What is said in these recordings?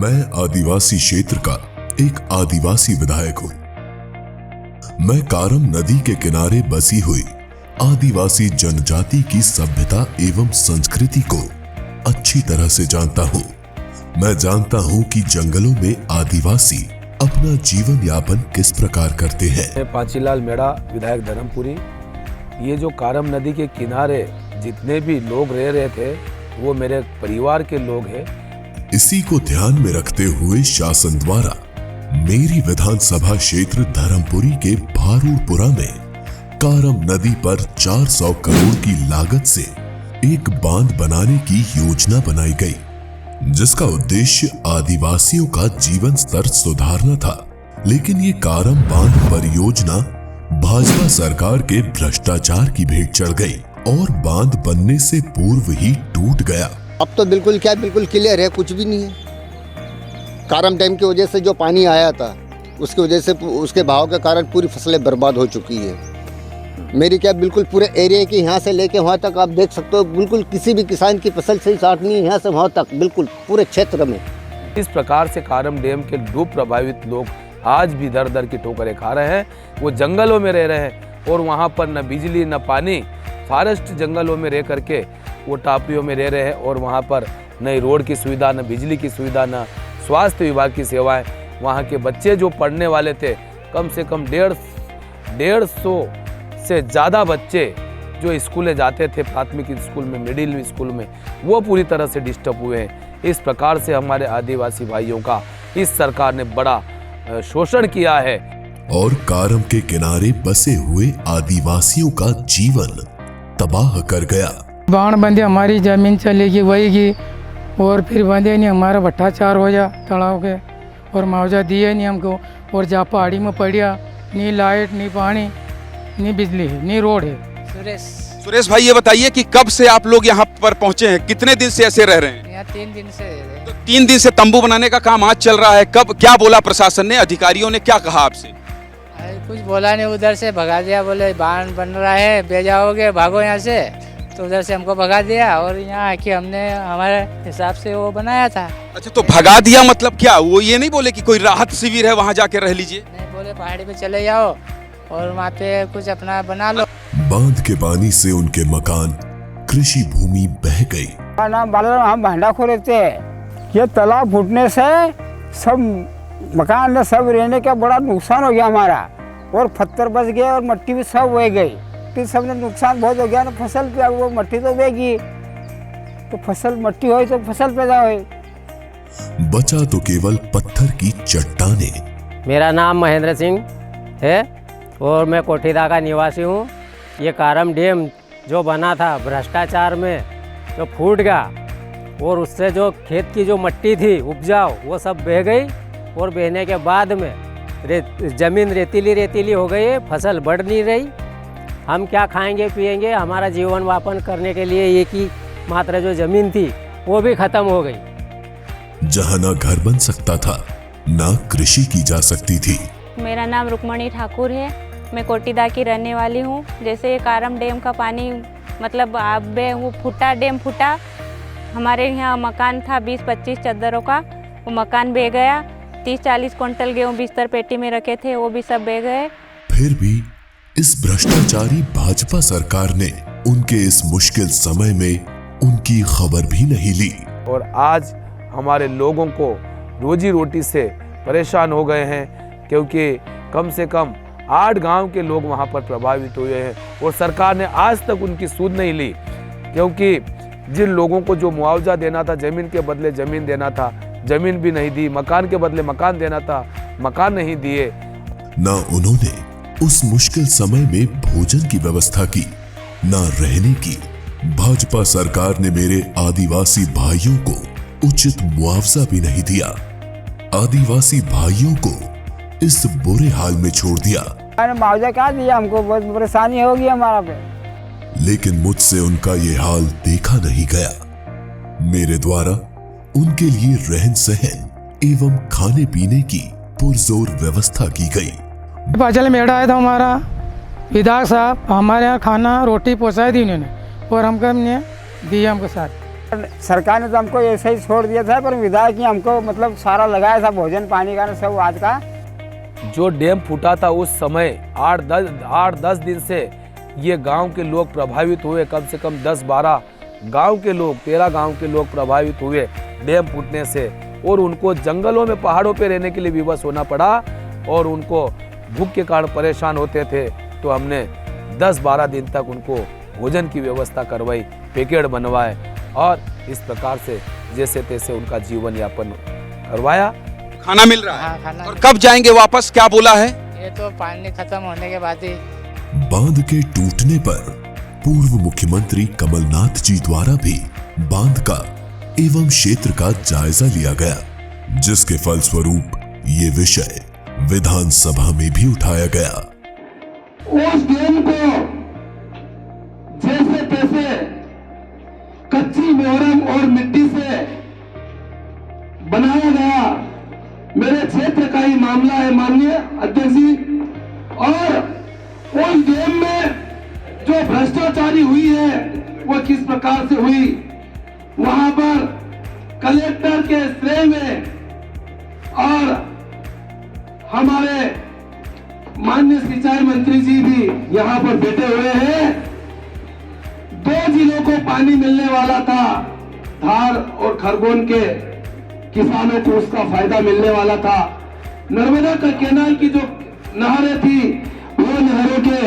मैं आदिवासी क्षेत्र का एक आदिवासी विधायक हूं। मैं कारम नदी के किनारे बसी हुई आदिवासी जनजाति की सभ्यता एवं संस्कृति को अच्छी तरह से जानता हूं। मैं जानता हूं कि जंगलों में आदिवासी अपना जीवन यापन किस प्रकार करते हैं। मैं पांचीलाल मेड़ा, विधायक धर्मपुरी। ये जो कारम नदी के किनारे जितने भी लोग रह रहे थे वो मेरे परिवार के लोग हैं। इसी को ध्यान में रखते हुए शासन द्वारा मेरी विधानसभा क्षेत्र धर्मपुरी के भारूपुरा में कारम नदी पर 400 करोड़ की लागत से एक बांध बनाने की योजना बनाई गई, जिसका उद्देश्य आदिवासियों का जीवन स्तर सुधारना था। लेकिन ये कारम बांध परियोजना भाजपा सरकार के भ्रष्टाचार की भेंट चढ़ गई और बांध बनने से पूर्व ही टूट गया। अब तो बिल्कुल क्लियर है, कुछ भी नहीं है। कारम डैम की वजह से जो पानी आया था उसकी वजह से उसके बहाव के कारण पूरी फसलें बर्बाद हो चुकी है। मेरी बिल्कुल पूरे एरिया की यहाँ से लेके वहाँ तक आप देख सकते हो, बिल्कुल किसी भी किसान की फसल से काटनी है यहाँ से वहाँ तक, बिल्कुल पूरे क्षेत्र में। इस प्रकार से कारम डैम के डूब प्रभावित लोग आज भी दर दर की ठोकरें खा रहे हैं। वो जंगलों में रह रहे हैं और वहाँ पर न बिजली न पानी, फॉरेस्ट जंगलों में रह करके वो टापुओं में रह रहे हैं और वहाँ पर न रोड की सुविधा, न बिजली की सुविधा, न स्वास्थ्य विभाग की सेवाएं। वहाँ के बच्चे जो पढ़ने वाले थे, कम से कम 150 से ज़्यादा बच्चे जो स्कूलें जाते थे, प्राथमिक स्कूल में, मिडिल स्कूल में, वो पूरी तरह से डिस्टर्ब हुए हैं। इस प्रकार से हमारे आदिवासी भाइयों का इस सरकार ने बड़ा शोषण किया है। और कारम के किनारे बसे हुए आदिवासियों का जीवन तबाह कर गया। बाढ़ बंदे हमारी जमीन चलेगी वहीगी और फिर बंदे नहीं, हमारा भट्टाचार हो जा तलाव के और मुआवजा दिए नहीं हमको। और जहाँ पहाड़ी में पड़िया, नहीं लाइट, नहीं पानी, नहीं बिजली है, नहीं रोड है। सुरेश भाई, ये बताइए कि कब से आप लोग यहाँ पर पहुँचे हैं, कितने दिन से ऐसे रह रहे हैं? यहाँ 3 दिन से। तो 3 दिन से तंबू बनाने का काम आज चल रहा है। कब क्या बोला प्रशासन ने, अधिकारियों ने क्या कहा आपसे? कुछ बोला नहीं, उधर से भगा दिया, बोले बांध बन रहा है, बे जाओगे, भागो यहाँ से। तो उधर से हमको भगा दिया और यहाँ आके हमने हमारे हिसाब से वो बनाया था। अच्छा, तो भगा दिया मतलब क्या? वो ये नहीं बोले कि कोई राहत शिविर है वहाँ जाके रह लीजिए? नहीं, बोले पहाड़ी पे चले जाओ और वहाँ पे कुछ अपना बना लो। बांध के पानी से उनके मकान, कृषि भूमि बह गई। हम भांडाखोर रहते हैं। ये तालाब फूटने से सब मकान में सब रहने का बड़ा नुकसान हो गया हमारा, और पत्थर बच गए और मिट्टी भी सब बह गई। फिर सबने नुकसान बहुत हो गया ना, फसल पे वो मिट्टी तो बहेगी, तो फसल मिट्टी हो तो फसल पैदा हो। बचा तो केवल पत्थर की चट्टानें। मेरा नाम महेंद्र सिंह है और मैं कोठीदा का निवासी हूँ। ये कारम डैम जो बना था भ्रष्टाचार में जो फूट गया और उससे जो खेत की जो मिट्टी थी उपजाऊ वो सब बह गई और बहने के बाद में जमीन रेतीली हो गई है, फसल बढ़ नहीं रही। हम क्या खाएंगे पिएंगे, हमारा जीवन यापन करने के लिए एक ही मात्र जो जमीन थी वो भी खत्म हो गई। जहां ना घर बन सकता था, ना कृषि की जा सकती थी। मेरा नाम रुक्मणी ठाकुर है, मैं कोटीदा की रहने वाली हूँ। जैसे ये कारम डैम का पानी मतलब वो फूटा, डैम फूटा, हमारे यहाँ मकान था 20-25 चद्दरों का, वो मकान बह गया। 30-40 क्विंटल गेहूँ बिस्तर पेटी में रखे थे, वो भी सब बह गए। फिर भी इस भ्रष्टाचारी भाजपा सरकार ने उनके इस मुश्किल समय में उनकी खबर भी नहीं ली। और आज हमारे लोगों को रोजी रोटी से परेशान हो गए हैं, क्योंकि कम से कम 8 गांव के लोग वहां पर प्रभावित हुए हैं और सरकार ने आज तक उनकी सूद नहीं ली। क्योंकि जिन लोगों को जो मुआवजा देना था, जमीन के बदले जमीन देना था, जमीन भी नहीं दी, मकान के बदले मकान देना था, मकान नहीं दिए। ना उन्होंने उस मुश्किल समय में भोजन की व्यवस्था की, ना रहने की। भाजपा सरकार ने मेरे आदिवासी भाइयों को उचित मुआवजा भी नहीं दिया। आदिवासी भाइयों को इस बुरे हाल में छोड़ दिया। मुआवजा क्या दिया हमको, बहुत परेशानी होगी हमारा पे। लेकिन मुझसे उनका ये हाल देखा नहीं गया। मेरे द्वारा उनके लिए रहन सहन एवं खाने पीने की पुरजोर व्यवस्था की गई। पांचीलाल मेड़ा आया था हमारा विधायक साहब, हमारे यहाँ खाना रोटी पहुँचाई दी उन्होंने और हमको हमने दिया हमको साथ। सरकार ने तो हमको ऐसे ही छोड़ दिया था, पर विधायक ने हमको मतलब सारा लगाया था, भोजन पानी का सब आज का। जो डैम फूटा था उस समय 8-10 दिन से ये गांव के लोग प्रभावित हुए। कम से कम 10-12 गांव के लोग, 13 गांव के लोग प्रभावित हुए डैम फूटने से, और उनको जंगलों में, पहाड़ों पे रहने के लिए विवश होना पड़ा, और उनको भूख के कारण परेशान होते थे। तो हमने 10-12 दिन तक उनको भोजन की व्यवस्था करवाई, पैकेट बनवाए, और इस प्रकार से जैसे तैसे उनका जीवन यापन करवाया। खाना मिल रहा है? हाँ, खाना। और कब जाएंगे वापस, क्या बोला है? ये तो पानी खत्म होने के बाद ही। बांध के टूटने पर पूर्व मुख्यमंत्री कमलनाथ जी द्वारा भी बांध का एवं क्षेत्र का जायजा लिया गया, जिसके फलस्वरूप ये विषय विधानसभा में भी उठाया गया। उस डैम को जैसे तैसे कच्ची मोहरम और मिट्टी से बनाया गया। मेरे क्षेत्र का ही मामला है माननीय अध्यक्ष जी। और उस डैम में जो भ्रष्टाचारी हुई है वो किस प्रकार से हुई, वहां पर कलेक्टर के श्रेय में और हमारे माननीय सिंचाई मंत्री जी भी यहाँ पर बैठे हुए हैं। 2 जिलों को पानी मिलने वाला था, धार और खरगोन के किसानों को उसका फायदा मिलने वाला था। नर्मदा का कैनाल की जो नहरें थी, वो नहरों के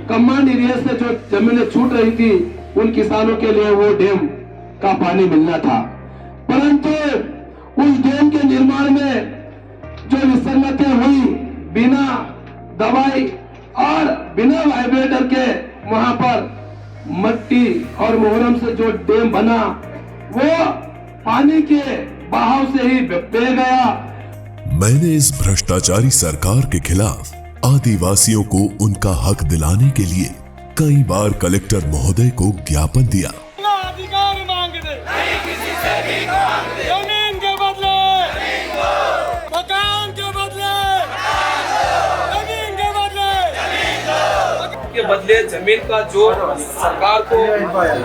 कमांड एरिया से जो जमीनें छूट रही थी, उन किसानों के लिए वो डैम का पानी मिलना था। परंतु उस डैम के निर्माण में जो विसंगतियां हुई, बिना दवाई और बिना वाइब्रेटर के वहां पर मट्टी और मोहरम से जो डैम बना, वो पानी के बहाव से ही बह गया। मैंने इस भ्रष्टाचारी सरकार के खिलाफ आदिवासियों को उनका हक दिलाने के लिए कई बार कलेक्टर महोदय को ज्ञापन दिया। अधिकार मांगते नहीं, किसी से भी मांगते, जमीन के बदले मकान के बदले जमीन के बदले जमीन का जो सरकार को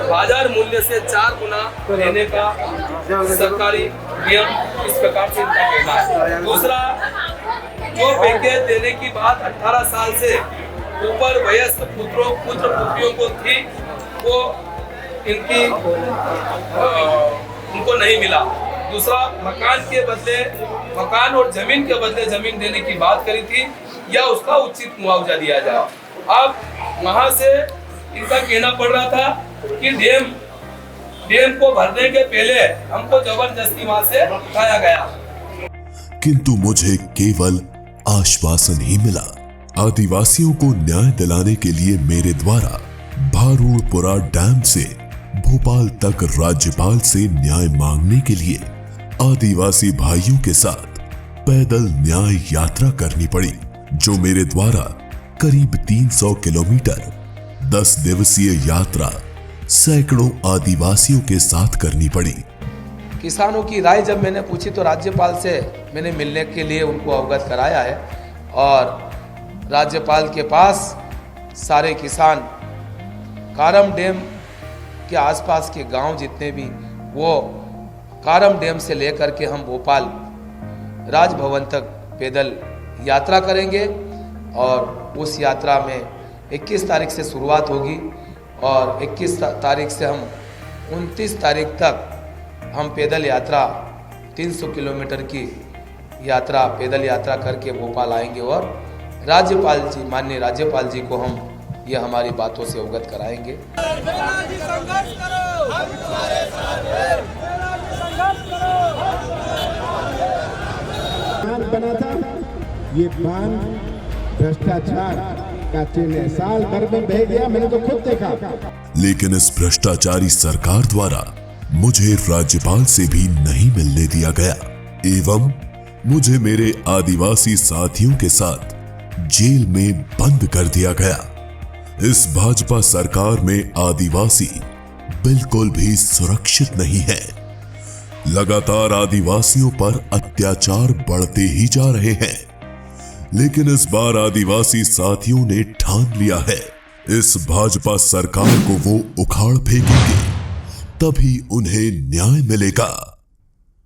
बाजार मूल्य से 4 गुना देने का सरकारी नियम, इस प्रकार से इनका कहना है। दूसरा, जो पैकेज देने की बात 18 साल से ऊपर वयस्क पुत्र पुत्रियों को थी, वो इनकी उनको नहीं मिला। दूसरा, मकान के बदले मकान और जमीन के बदले जमीन देने की बात करी थी, या उसका उचित मुआवजा दिया जाए। अब वहां से इनका कहना पड़ रहा था कि डैम को भरने के पहले हमको जबरदस्ती वहां से उठाया गया, किंतु मुझे केवल आश्वासन ही मिला। आदिवासियों को न्याय दिलाने के लिए मेरे द्वारा भारूडपुरा डैम से भोपाल तक राज्यपाल से न्याय मांगने के लिए आदिवासी भाइयों के साथ पैदल न्याय यात्रा करनी पड़ी, जो मेरे द्वारा करीब 300 किलोमीटर 10 दिवसीय यात्रा सैकड़ों आदिवासियों के साथ करनी पड़ी। किसानों की राय जब मैंने पूछी तो राज्यपाल से मैंने मिलने के लिए उनको अवगत कराया है, और राज्यपाल के पास सारे किसान कारम डैम के आसपास के गांव जितने भी, वो कारम डैम से लेकर के हम भोपाल राजभवन तक पैदल यात्रा करेंगे, और उस यात्रा में 21 तारीख से शुरुआत होगी, और 21 तारीख से हम 29 तारीख तक हम पैदल यात्रा 300 किलोमीटर की यात्रा पैदल यात्रा करके भोपाल आएंगे, और राज्यपाल जी, माननीय राज्यपाल जी को हम ये हमारी बातों से अवगत कराएंगे। बना था ये बांध भ्रष्टाचार का चिन्ह है, साल भर में बह गया, मैंने तो खुद देखा। लेकिन इस भ्रष्टाचारी सरकार द्वारा मुझे राज्यपाल से भी नहीं मिलने दिया गया, एवं मुझे मेरे आदिवासी साथियों के साथ जेल में बंद कर दिया गया। इस भाजपा सरकार में आदिवासी बिल्कुल भी सुरक्षित नहीं है। लगातार आदिवासियों पर अत्याचार बढ़ते ही जा रहे हैं, लेकिन इस बार आदिवासी साथियों ने ठान लिया है, इस भाजपा सरकार को वो उखाड़ फेंकेंगे, तभी उन्हें न्याय मिलेगा।